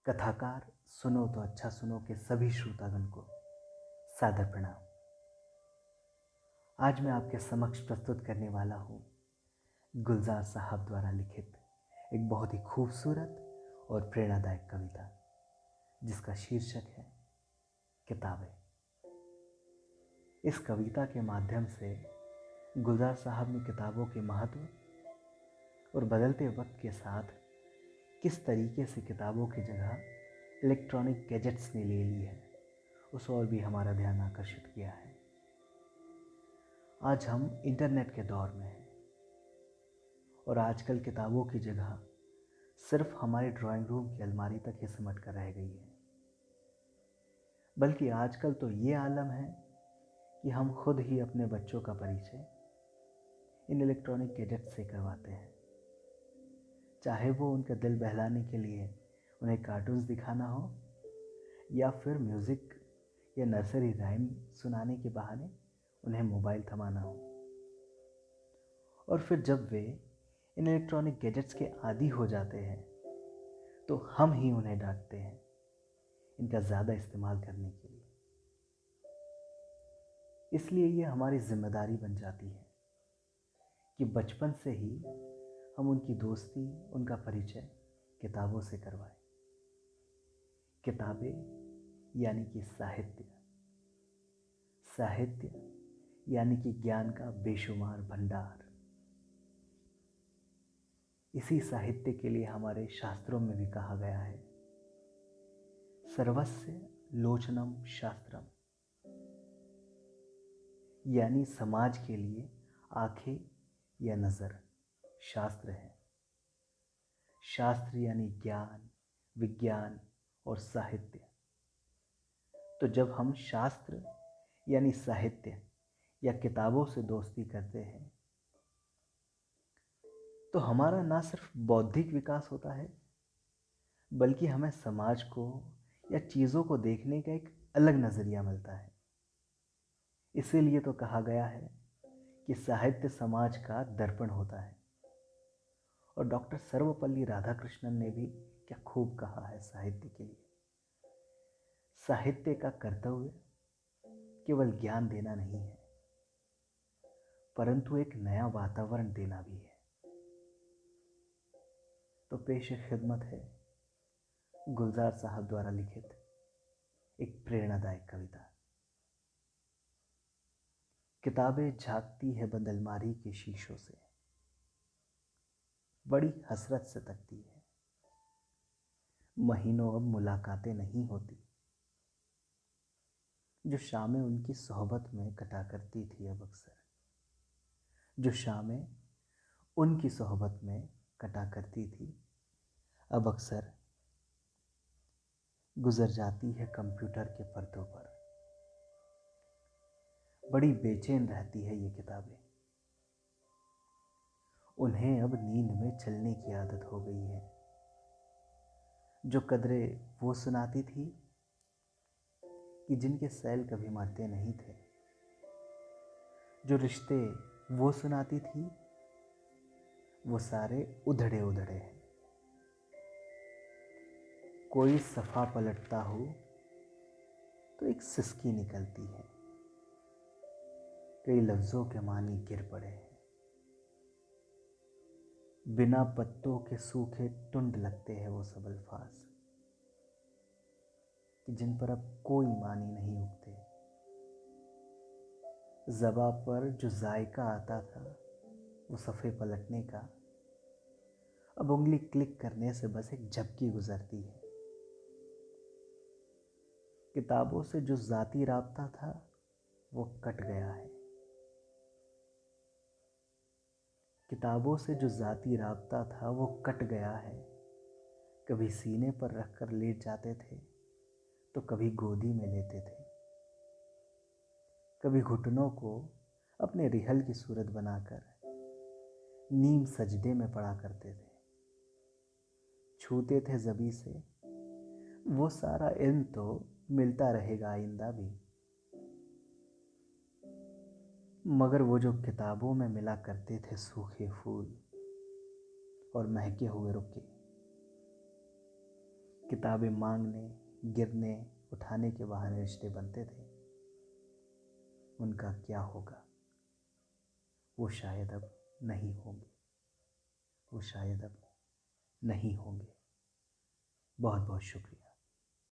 कथाकार सुनो तो अच्छा सुनो के सभी श्रोतागण को सादर प्रणाम। आज मैं आपके समक्ष प्रस्तुत करने वाला हूँ गुलजार साहब द्वारा लिखित एक बहुत ही खूबसूरत और प्रेरणादायक कविता जिसका शीर्षक है किताबें। इस कविता के माध्यम से गुलजार साहब ने किताबों के महत्व और बदलते वक्त के साथ किस तरीके से किताबों की जगह इलेक्ट्रॉनिक गैजेट्स ने ले ली है उस ओर भी हमारा ध्यान आकर्षित किया है। आज हम इंटरनेट के दौर में हैं और आजकल किताबों की जगह सिर्फ हमारे ड्राइंग रूम की अलमारी तक ही सिमट कर रह गई है, बल्कि आजकल तो ये आलम है कि हम खुद ही अपने बच्चों का परिचय इन इलेक्ट्रॉनिक गैजेट से करवाते हैं। चाहे वो उनका दिल बहलाने के लिए उन्हें कार्टून्स दिखाना हो या फिर म्यूज़िक या नर्सरी राइम सुनाने के बहाने उन्हें मोबाइल थमाना हो। और फिर जब वे इन इलेक्ट्रॉनिक गैजेट्स के आदी हो जाते हैं तो हम ही उन्हें डांटते हैं इनका ज़्यादा इस्तेमाल करने के लिए। इसलिए ये हमारी जिम्मेदारी बन जाती है कि बचपन से ही हम उनकी दोस्ती, उनका परिचय किताबों से करवाएं। किताबें यानी कि साहित्य, साहित्य यानी कि ज्ञान का बेशुमार भंडार। इसी साहित्य के लिए हमारे शास्त्रों में भी कहा गया है, सर्वस्य लोचनम शास्त्रम, यानी समाज के लिए आंखें या नज़र शास्त्र है। शास्त्र यानी ज्ञान, विज्ञान और साहित्य। तो जब हम शास्त्र यानी साहित्य या किताबों से दोस्ती करते हैं तो हमारा ना सिर्फ बौद्धिक विकास होता है बल्कि हमें समाज को या चीज़ों को देखने का एक अलग नज़रिया मिलता है। इसीलिए तो कहा गया है कि साहित्य समाज का दर्पण होता है। और डॉक्टर सर्वपल्ली राधाकृष्णन ने भी क्या खूब कहा है साहित्य के लिए, साहित्य का कर्तव्य केवल ज्ञान देना नहीं है परंतु एक नया वातावरण देना भी है। तो पेश खिदमत है गुलजार साहब द्वारा लिखित एक प्रेरणादायक कविता। किताबें झांकती है बंद अलमारी के शीशों से, बड़ी हसरत से तकती है। महीनों अब मुलाकातें नहीं होती जो शामें उनकी सोहबत में कटा करती थी। अब अक्सर जो शामें उनकी सोहबत में कटा करती थी अब अक्सर गुजर जाती है कंप्यूटर के पर्दों पर। बड़ी बेचैन रहती है ये किताबें, उन्हें अब नींद में चलने की आदत हो गई है। जो कदरें वो सुनाती थी कि जिनके सैल कभी मरते नहीं थे, जो रिश्ते वो सुनाती थी वो सारे उधड़े उधड़े हैं। कोई सफ़ा पलटता हो तो एक सिसकी निकलती है, कई लफ्ज़ों के मानी गिर पड़े हैं। बिना पत्तों के सूखे टुंड लगते हैं वो सब अल्फाज कि जिन पर अब कोई मानी नहीं उगते। ज़बां पर जो जायका आता था वो सफ़े पलटने का, अब उंगली क्लिक करने से बस एक झपकी गुजरती है। किताबों से जो ज़ाती राब्ता था वो कट गया है। किताबों से जो ज़ाती राब्ता था वो कट गया है। कभी सीने पर रख कर लेट जाते थे तो कभी गोदी में लेते थे, कभी घुटनों को अपने रिहल की सूरत बनाकर नीम सजदे में पड़ा करते थे। छूते थे ज़बी से वो सारा इल्म तो मिलता रहेगा आइंदा भी, मगर वो जो किताबों में मिला करते थे सूखे फूल और महके हुए रुके, किताबें मांगने, गिरने, उठाने के बहाने रिश्ते बनते थे, उनका क्या होगा? वो शायद अब नहीं होंगे, वो शायद अब नहीं होंगे। बहुत बहुत शुक्रिया।